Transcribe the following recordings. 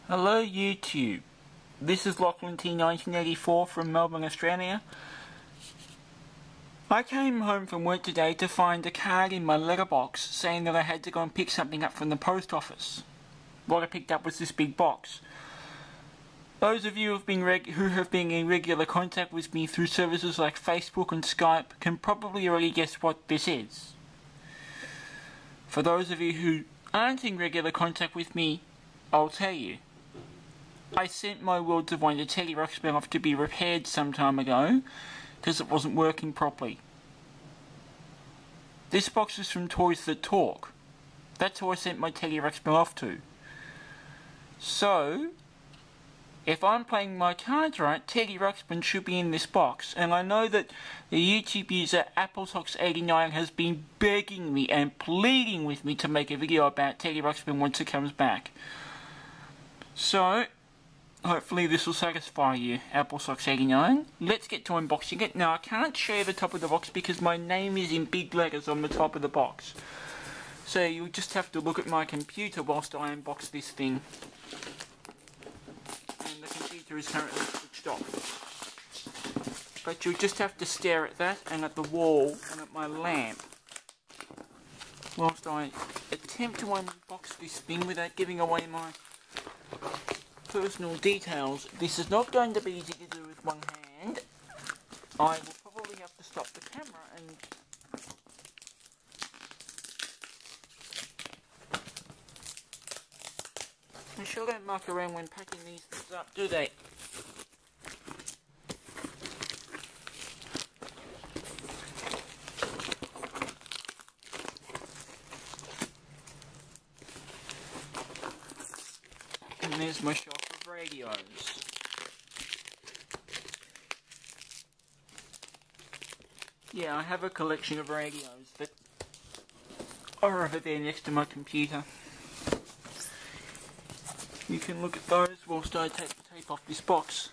Hello YouTube, this is Lachlan T 1984 from Melbourne, Australia. I came home from work today to find a card in my letterbox saying that I had to go and pick something up from the post office. What I picked up was this big box. Those of you who have been in regular contact with me through services like Facebook and Skype can probably already guess what this is. For those of you who aren't in regular contact with me, I'll tell you. I sent my World of Wonder Teddy Ruxpin off to be repaired some time ago because it wasn't working properly. This box is from Toys.Talk. That's who I sent my Teddy Ruxpin off to. So, if I'm playing my cards right, Teddy Ruxpin should be in this box, and I know that the YouTube user toyzthattalk has been begging me and pleading with me to make a video about Teddy Ruxpin once it comes back. So, hopefully this will satisfy you, toyzthattalk. Let's get to unboxing it. Now, I can't show you the top of the box because my name is in big letters on the top of the box. So you'll just have to look at my computer whilst I unbox this thing. And the computer is currently switched off. But you'll just have to stare at that and at the wall and at my lamp whilst I attempt to unbox this thing without giving away my personal details. This is not going to be easy to do with one hand. I will probably have to stop the camera and they sure don't muck around when packing these things up, do they? And there's my shelf of radios. Yeah, I have a collection of radios that are over there next to my computer. You can look at those whilst I take the tape off this box.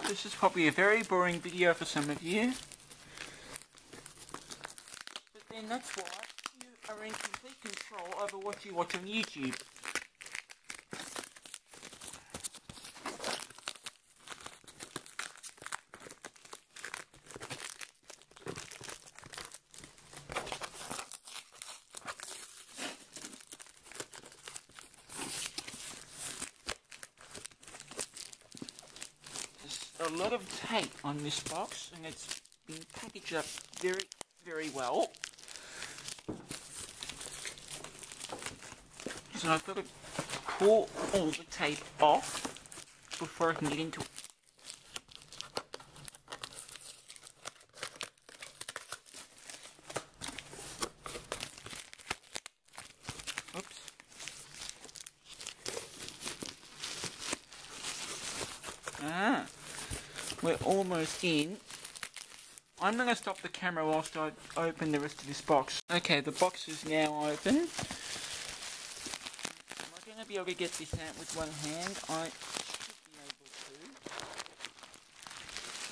This is probably a very boring video for some of you, but then that's why you are in complete control over what you watch on YouTube. A lot of tape on this box, and it's been packaged up very, very well. So I've got to pull all the tape off before I can get into it. Oops. We're almost in. I'm going to stop the camera whilst I open the rest of this box. Okay, the box is now open. Am I going to be able to get this out with one hand? I should be able to.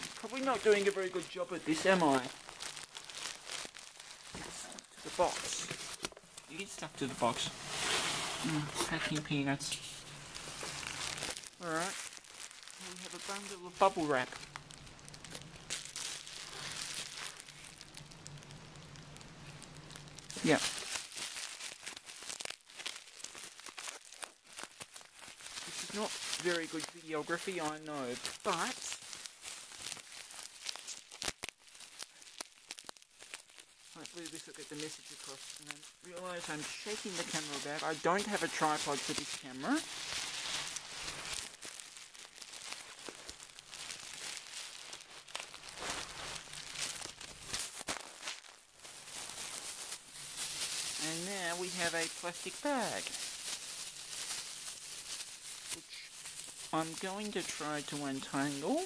I'm probably not doing a very good job at this, am I? To the box. You get stuck to the box. Packing peanuts. Alright. We have a bundle of bubble wrap. Yeah. This is not very good videography, I know, but hopefully this will get the message across. And I realise I'm shaking the camera about. I don't have a tripod for this camera. And now we have a plastic bag, which I'm going to try to untangle.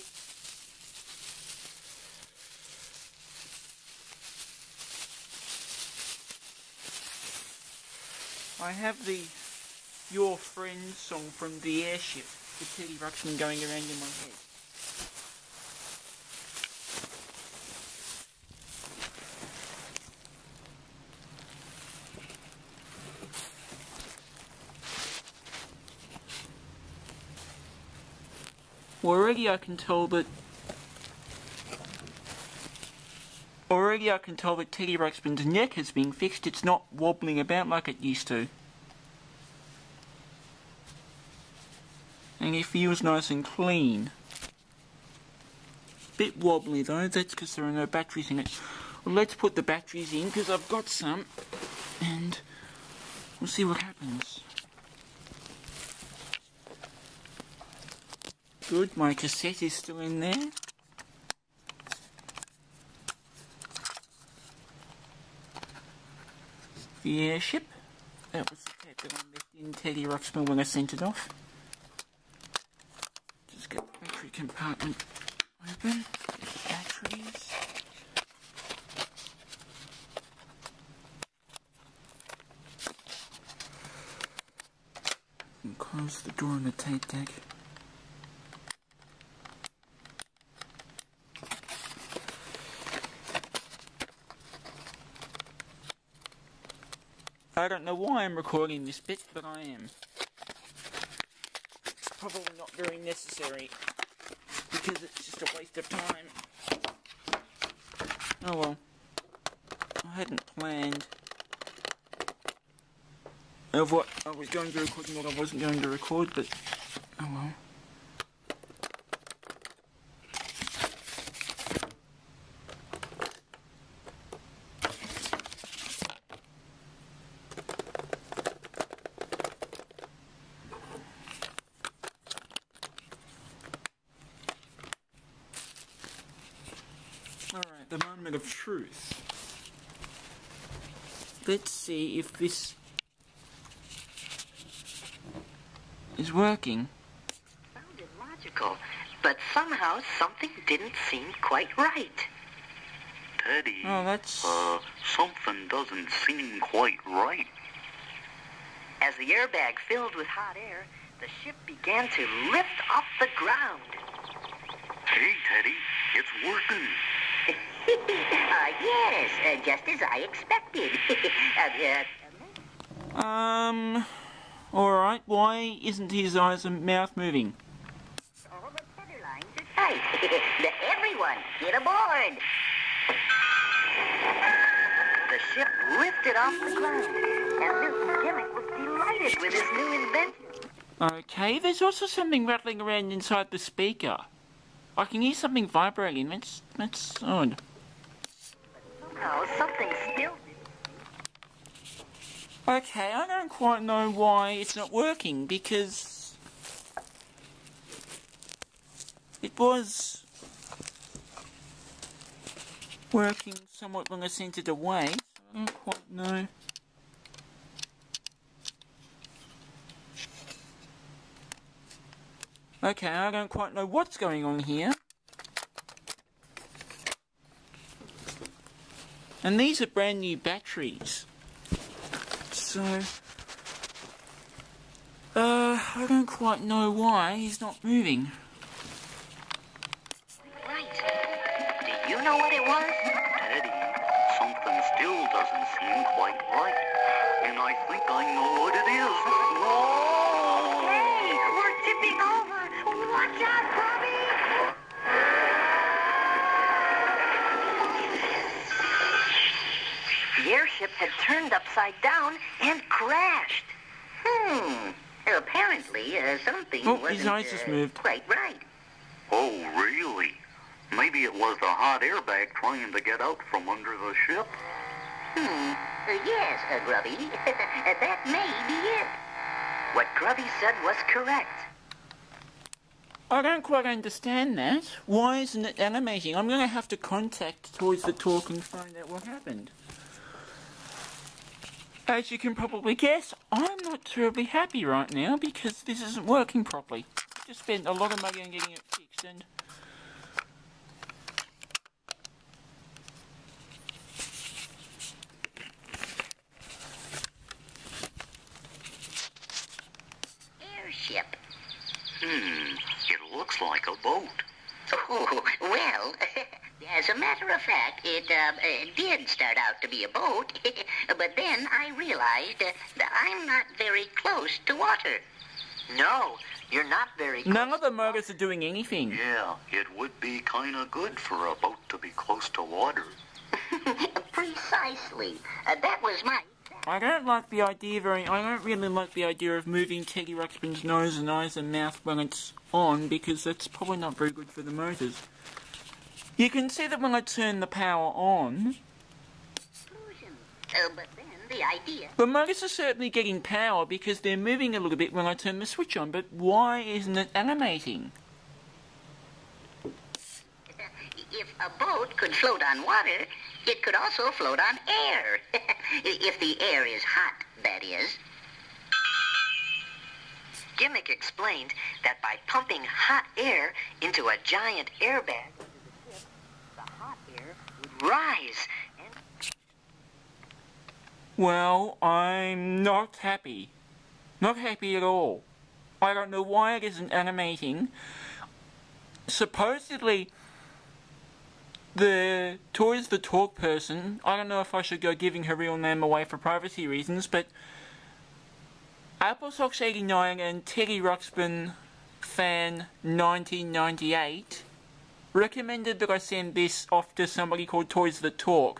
I have the Your Friend song from The Airship with Teddy Ruxpin going around in my head. Already I can tell that Teddy Ruxpin's neck has been fixed. It's not wobbling about like it used to. And it feels nice and clean. Bit wobbly though, that's because there are no batteries in it. Well, let's put the batteries in because I've got some and we'll see what happens. Good, my cassette is still in there. The airship. That was the tape that I left in Teddy Ruxpin when I sent it off. Just get the battery compartment open. Get the batteries. And close the door on the tape deck. I don't know why I'm recording this bit, but I am. Probably not very necessary, because it's just a waste of time. Oh well. I hadn't planned of what I was going to record and what I wasn't going to record, but oh well. Alright, the moment of truth. Let's see if this is working. Sounded logical, but somehow something didn't seem quite right. Teddy, Oh, that's... something doesn't seem quite right. As the airbag filled with hot air, the ship began to lift off the ground. Hey, Teddy, it's working. Yes, just as I expected. Alright, why isn't his eyes and mouth moving? All the tether lines are tight. Everyone, get aboard. The ship lifted off the ground, and Mr. Gimmick was delighted with his new invention. Okay, there's also something rattling around inside the speaker. I can hear something vibrating, that's odd. Somehow something still... Okay, I don't quite know why it's not working, because it was working somewhat when I sent it away, so I don't quite know. Okay, I don't quite know what's going on here. And these are brand new batteries. So, I don't quite know why he's not moving. Right. Do you know what it was? Teddy, something still doesn't seem quite right. And I think I know what it is. Whoa! Hey, we're tipping over. Watch out, Bobby! The airship had turned upside down and crashed. Apparently, something wasn't his eyes just moved. quite right. Oh, really? Maybe it was the hot airbag trying to get out from under the ship? Yes, Grubby. That may be it. What Grubby said was correct. I don't quite understand that. Why isn't it animating? I'm going to have to contact toyzthattalk and find out what happened. As you can probably guess, I'm not terribly happy right now because this isn't working properly. I just spent a lot of money on getting it fixed and... Oh, well, as a matter of fact, it did start out to be a boat, but then I realized that I'm not very close to water. No, you're not very close. None of the motors are doing anything. Yeah, it would be kind of good for a boat to be close to water. Precisely. That was my... I don't really like the idea of moving Teddy Ruxpin's nose and eyes and mouth when it's on, because that's probably not very good for the motors. You can see that when I turn the power on, but then the idea... the motors are certainly getting power because they're moving a little bit when I turn the switch on, but why isn't it animating? If a boat could float on water, it could also float on air. If the air is hot, that is. Gimmick explained that by pumping hot air into a giant airbag, the hot air would rise. Well, I'm not happy. Not happy at all. I don't know why it isn't animating. Supposedly, the toyzthattalk person, I don't know if I should go giving her real name away for privacy reasons, but Applesocks89 and Teddy Ruxpin fan 1998 recommended that I send this off to somebody called toyzthattalk,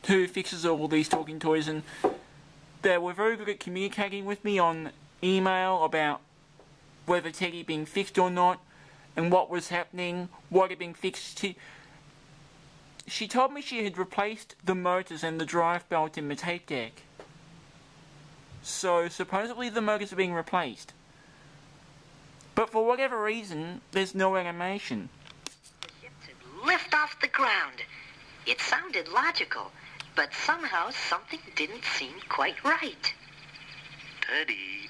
who fixes all these talking toys, and they were very good at communicating with me on email about whether Teddy being fixed or not, and what was happening, what had been fixed to. She told me she had replaced the motors and the drive belt in the tape deck. So supposedly the motors are being replaced. But for whatever reason, there's no animation. The ship to lift off the ground. It sounded logical, but somehow something didn't seem quite right. Teddy,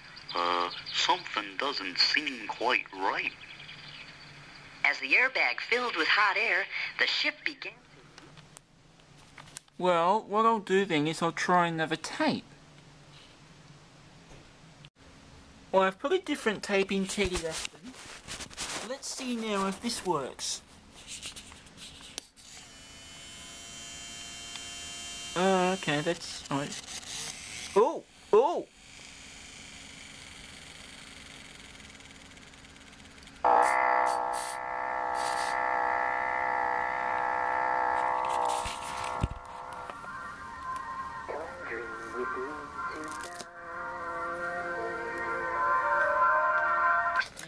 something doesn't seem quite right. As the airbag filled with hot air, the ship began to... Well, what I'll do then is I'll try another tape. Well, I've put a different tape in Teddy Ruxpin. Let's see now if this works. Okay, that's... Oh! Oh!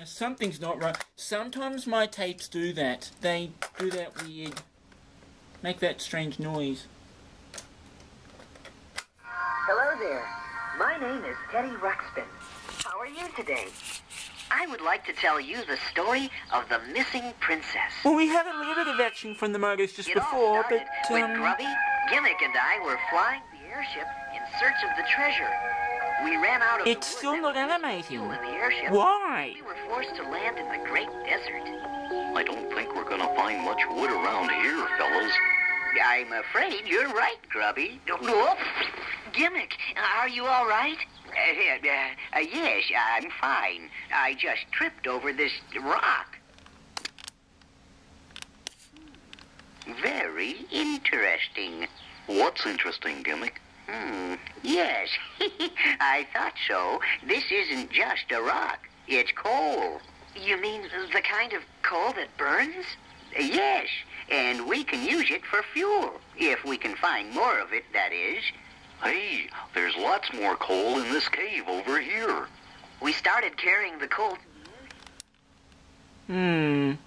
Something's not right. Sometimes my tapes do that. They do that weird... make that strange noise. Hello there. My name is Teddy Ruxpin. How are you today? I would like to tell you the story of the missing princess. Well, we had a little bit of action from the motors just It all before, started but... when Grubby, Gimmick, and I were flying the airship in search of the treasure. We ran out of It's the still wood not that was animating. fuel in the airship. Why? We were forced to land in the great desert. I don't think we're gonna find much wood around here, fellas. I'm afraid you're right, Grubby. Whoop. Gimmick, are you all right? Yes, I'm fine. I just tripped over this rock. Very interesting. What's interesting, Gimmick? Yes, I thought so. This isn't just a rock. It's coal. You mean the kind of coal that burns? Yes, and we can use it for fuel. If we can find more of it, that is. Hey, there's lots more coal in this cave over here. We started carrying the coal. I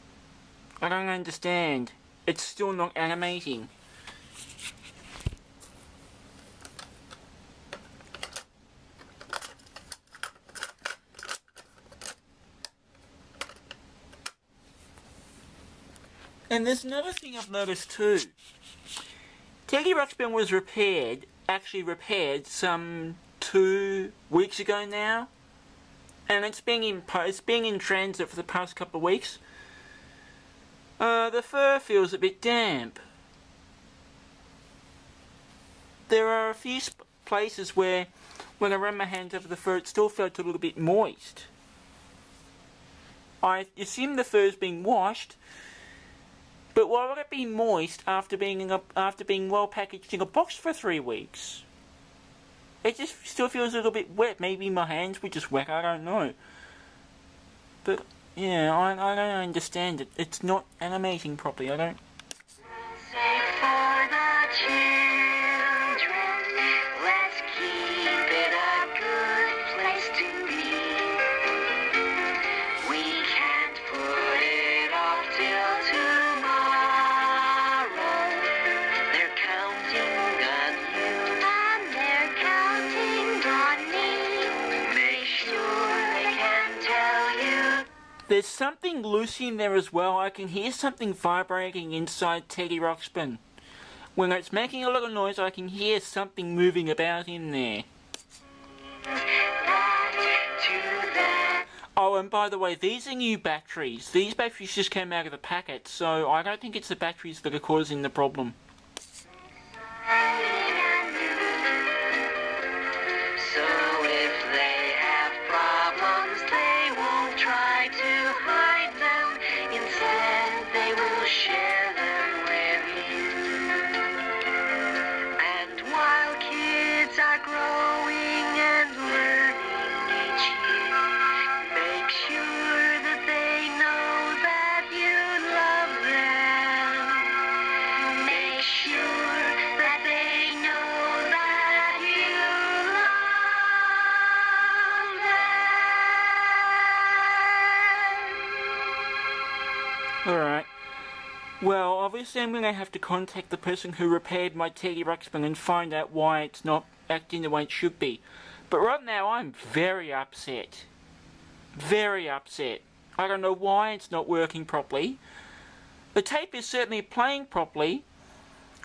don't understand. It's still not animating. And there's another thing I've noticed too. Teddy Ruxpin was actually repaired some 2 weeks ago now. And it's been in transit for the past couple of weeks. The fur feels a bit damp. There are a few places where, when I ran my hands over the fur, it still felt a little bit moist. I assume the fur's being washed, But why would it be moist after being well packaged in a box for 3 weeks? It just still feels a little bit wet. Maybe my hands were just wet, I don't know. But, yeah, I don't understand it. It's not animating properly, I don't... Say for the children, let's keep it a good place to be. We can't put it off till tomorrow. They're counting on you, and they're counting on me. Make sure they can tell you. There's something loose in there as well. I can hear something vibrating inside Teddy Ruxpin. When it's making a lot of noise, I can hear something moving about in there. Oh, and by the way, these are new batteries. These batteries just came out of the packet, so I don't think it's the batteries that are causing the problem. So if they have problems, they won't try to hide them. Instead, they will share them with you. And while kids are growing and learning each year, make sure that they know that you love them. Make sure that they know that you love them. Alright. Well, obviously I'm going to have to contact the person who repaired my Teddy Ruxpin and find out why it's not acting the way it should be. But right now I'm very upset. Very upset. I don't know why it's not working properly. The tape is certainly playing properly.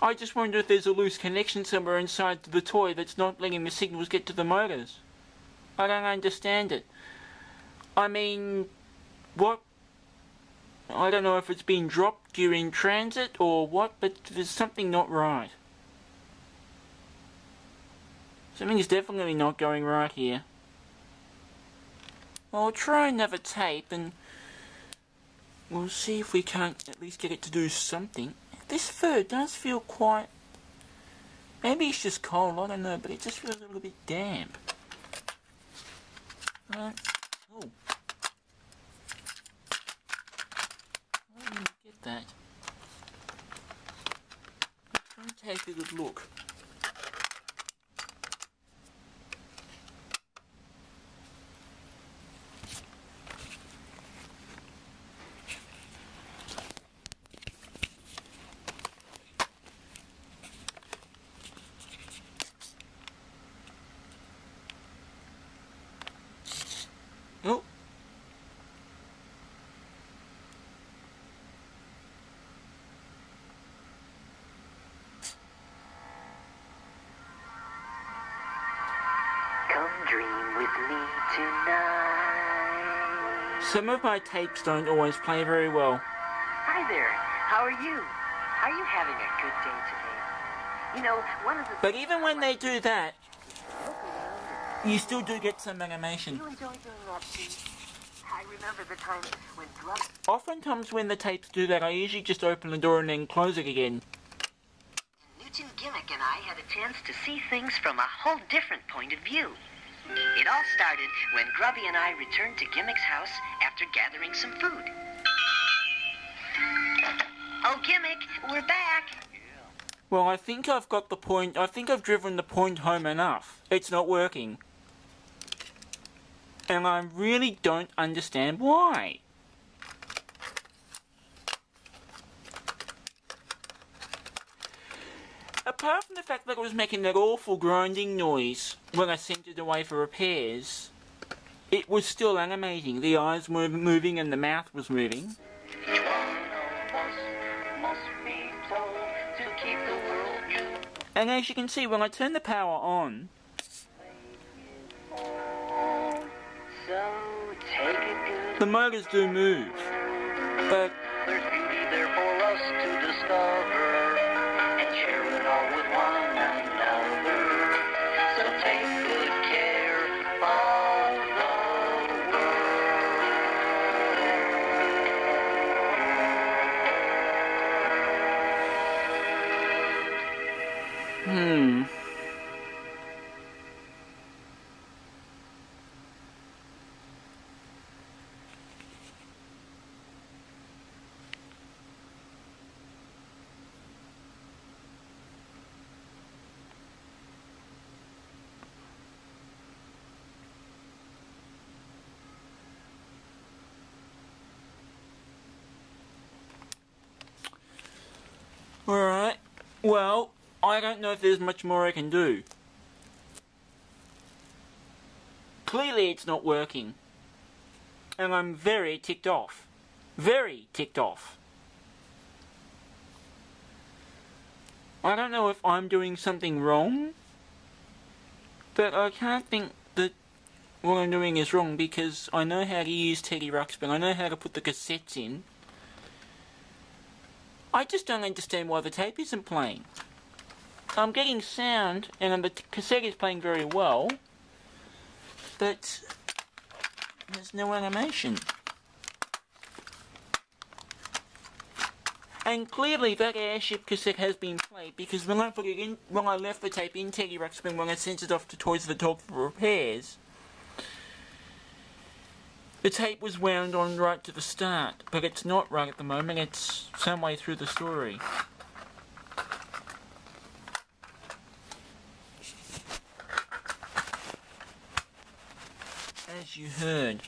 I just wonder if there's a loose connection somewhere inside the toy that's not letting the signals get to the motors. I don't understand it. I mean, what? I don't know if it's been dropped during transit or what, but there's something not right. Something is definitely not going right here. I'll try another tape and we'll see if we can't at least get it to do something. This fur does feel quite... Maybe it's just cold, I don't know, but it just feels a little bit damp. Right. Oh. I didn't get that. Let's try and take a good look. Oh. Come dream with me tonight. Some of my tapes don't always play very well. Hi there. How are you? Are you having a good day today? You know, one of the... But even when they do that, you still do get some animation. You enjoy doing that too? I remember the time when Grub... Oftentimes when the tapes do that, I usually just open the door and then close it again. Newton Gimmick and I had a chance to see things from a whole different point of view. It all started when Grubby and I returned to Gimmick's house after gathering some food. Oh, Gimmick, we're back. Well, I think I've got the point. I think I've driven the point home enough. It's not working. And I really don't understand why. Apart from the fact that it was making that awful grinding noise when I sent it away for repairs, it was still animating. The eyes were moving and the mouth was moving. And as you can see, when I turn the power on, the motors do move. But There's beauty there for us to discover and share it all with one another. So take good care of the world. Alright, well, I don't know if there's much more I can do. Clearly it's not working. And I'm very ticked off. Very ticked off. I don't know if I'm doing something wrong, but I can't think that what I'm doing is wrong because I know how to use Teddy Ruxpin. I know how to put the cassettes in. I just don't understand why the tape isn't playing. I'm getting sound and the cassette is playing very well, but there's no animation. And clearly that airship cassette has been played because when I put it in, when I left the tape in Teddy Ruxpin, when I sent it off to toyzthattalk for repairs, the tape was wound on right to the start, but it's not right at the moment, it's some way through the story. As you heard.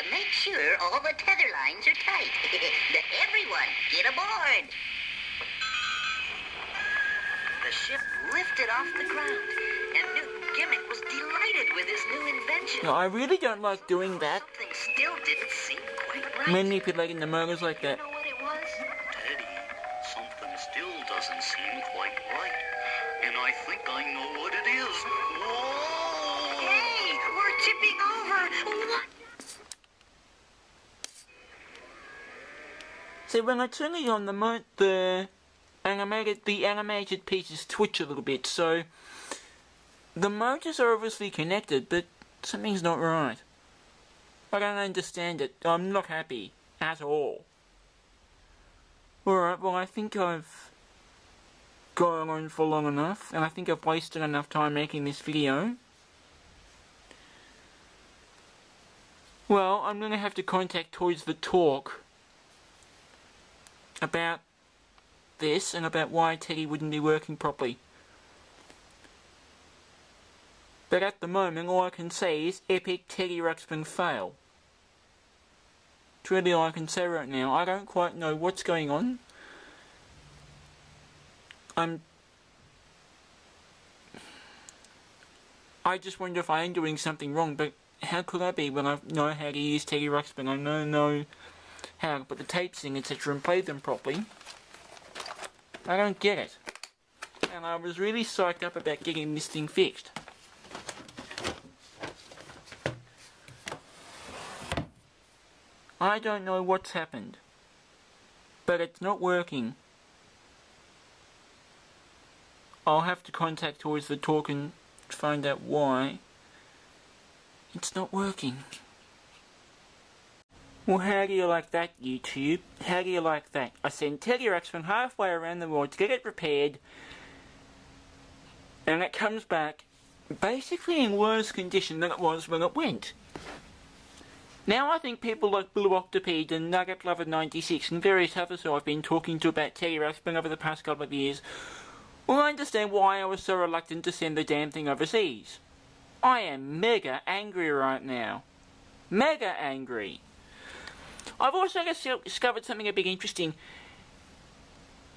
Make sure all the tether lines are tight. Everyone, get aboard. The ship lifted off the ground, and Newton Gimmick was delighted with his new invention. No, I really don't like doing that. Something still didn't seem quite right. Manipulating the motors like that. You know what it was? Teddy, something still doesn't seem quite right. And I think I know what it is. Whoa! Hey, we're tipping over. What? See, when I turn it on, the animated pieces twitch a little bit, so the motors are obviously connected, but something's not right. I don't understand it. I'm not happy at all. Alright, well I think I've gone on for long enough, and I think I've wasted enough time making this video. Well, I'm going to have to contact toyzthattalk about this and about why Teddy wouldn't be working properly. But at the moment all I can say is epic Teddy Ruxpin fail. It's really all I can say right now. I don't quite know what's going on. I just wonder if I am doing something wrong, but how could I be when I know how to use Teddy Ruxpin? I know how to put the tapes in, etc. and play them properly. I don't get it. And I was really psyched up about getting this thing fixed. I don't know what's happened, but it's not working. I'll have to contact toyzthattalk and find out why it's not working. Well, how do you like that, YouTube? How do you like that? I sent Teddy Ruxpin halfway around the world to get it repaired, and it comes back basically in worse condition than it was when it went. Now I think people like Blue Octopede and Nugget Lover 96 and various others who I've been talking to about Teddy Ruxpin over the past couple of years will understand why I was so reluctant to send the damn thing overseas. I am mega angry right now. Mega angry. I've also discovered something a bit interesting.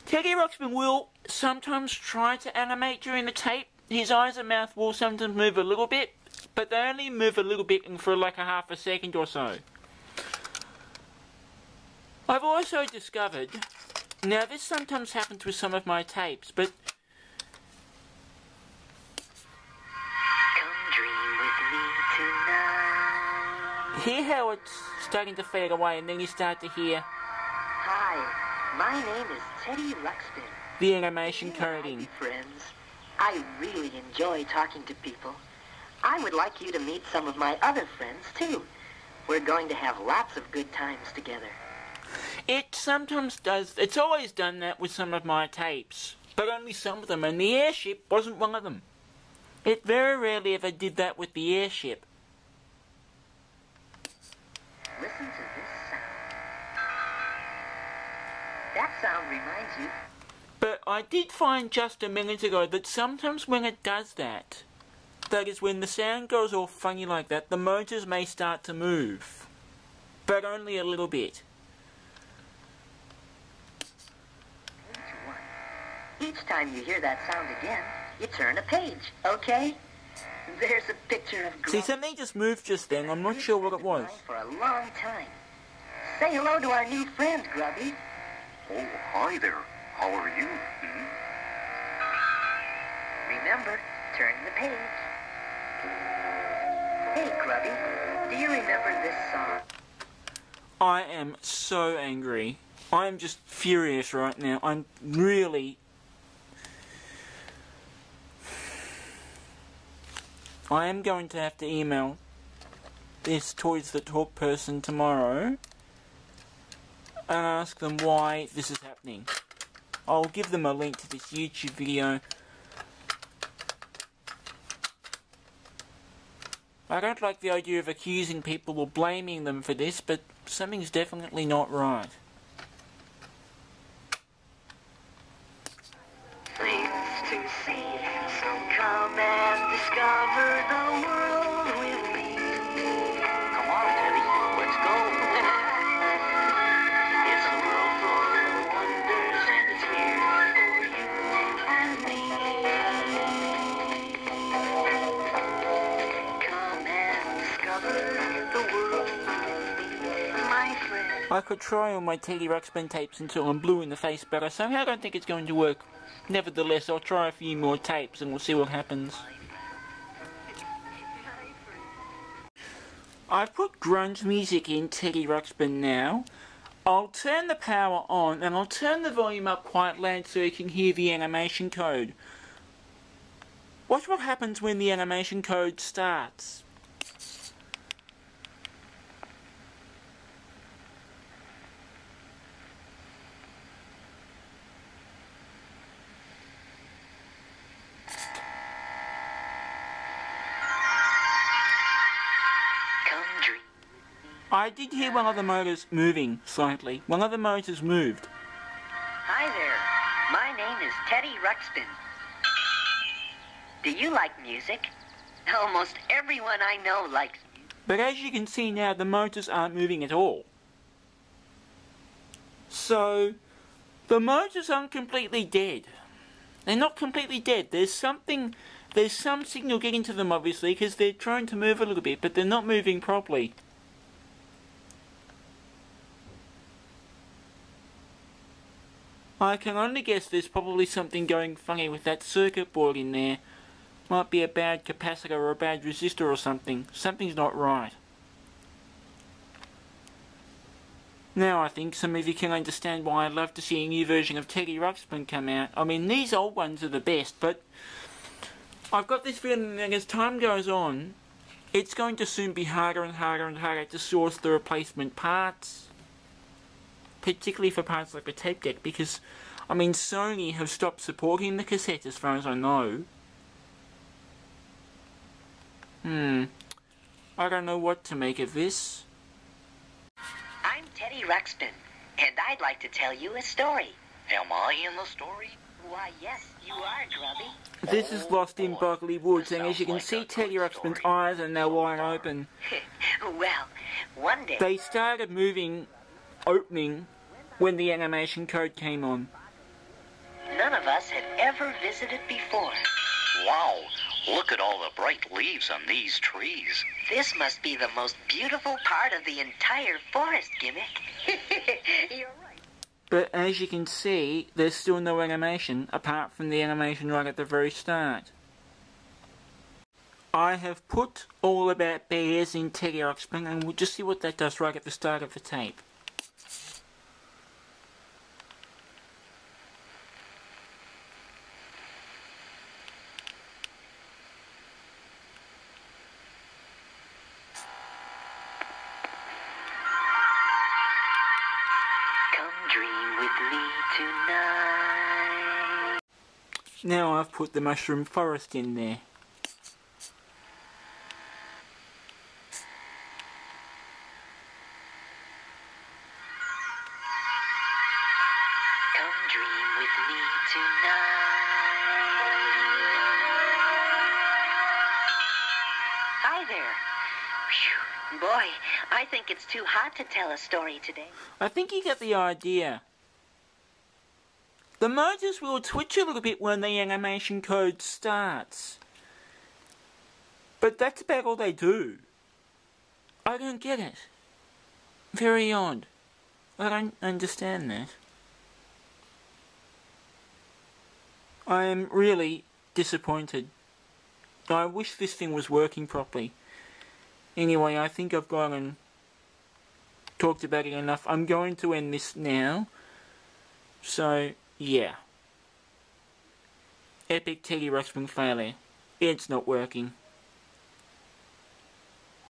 Teddy Ruxpin will sometimes try to animate during the tape. His eyes and mouth will sometimes move a little bit, but they only move a little bit for like a half a second or so. I've also discovered, now this sometimes happens with some of my tapes, but Come dream with me tonight. hear how it's starting to fade away and then you start to hear Hi, my name is Teddy Ruxpin. the animation Hey, coding. friends. I really enjoy talking to people. I would like you to meet some of my other friends, too. We're going to have lots of good times together. It sometimes does. It's always done that with some of my tapes, but only some of them, and the airship wasn't one of them. It very rarely ever did that with the airship. Listen to this sound. That sound reminds you. But I did find just a minute ago that sometimes when it does that, that is when the sound goes all funny like that, the motors may start to move. But only a little bit. Each time you hear that sound again, you turn a page, okay? There's a picture of See, something just moved just then. I'm not sure what it was. For a long time. Say hello to our new friend, Grubby. Oh, hi there. How are you? Remember, turn the page. Hey, Grubby, do you remember this song? I am so angry. I am just furious right now. I'm really... I am going to have to email this Toys That Talk person tomorrow and ask them why this is happening. I'll give them a link to this YouTube video. I don't like the idea of accusing people or blaming them for this, but something's definitely not right. Things to see, so come and discover the world with me. Come on, Teddy. Let's go. It's a world full of wonders, and it's here for you and me. Come and discover the world with me, my friend. I could try all my Teddy Ruxpin tapes until I'm blue in the face, but I somehow don't think it's going to work. Nevertheless, I'll try a few more tapes and we'll see what happens. I've put grunge music in Teddy Ruxpin now. I'll turn the power on and I'll turn the volume up quite loud so you can hear the animation code. Watch what happens when the animation code starts. I did hear one of the motors moving slightly. One of the motors moved. Hi there. My name is Teddy Ruxpin. Do you like music? Almost everyone I know likes music. But as you can see now, the motors aren't moving at all. So, the motors aren't completely dead. They're not completely dead. There's some signal getting to them obviously, because they're trying to move a little bit, but they're not moving properly. I can only guess there's probably something going funny with that circuit board in there. Might be a bad capacitor or a bad resistor or something. Something's not right. Now I think some of you can understand why I'd love to see a new version of Teddy Ruxpin come out. I mean, these old ones are the best, but I've got this feeling that as time goes on, it's going to soon be harder and harder and harder to source the replacement parts. Particularly for parts like the tape deck, because, I mean, Sony have stopped supporting the cassette as far as I know. I don't know what to make of this. I'm Teddy Ruxpin, and I'd like to tell you a story. Am I in the story? Why, yes, you are, Grubby. This is Lost in Boggley Woods, and as you can see, Teddy Ruxpin's eyes are now wide open. Well, one day... They started opening, when the animation code came on. None of us had ever visited before. Wow, look at all the bright leaves on these trees. This must be the most beautiful part of the entire forest, Gimmick. You're right. But as you can see, there's still no animation, apart from the animation right at the very start. I have put All About Bears in Teddy Ruxpin, and we'll just see what that does right at the start of the tape. dream with me tonight. Now I've put the mushroom forest in there. Come dream with me tonight. Hi there. Phew. Boy, I think it's too hot to tell a story today. I think you get the idea. The motors will twitch a little bit when the animation code starts. But that's about all they do. I don't get it. Very odd. I don't understand that. I am really disappointed. I wish this thing was working properly. Anyway, I think I've gone and talked about it enough. I'm going to end this now. So, yeah. Epic Teddy Ruxpin failure. It's not working.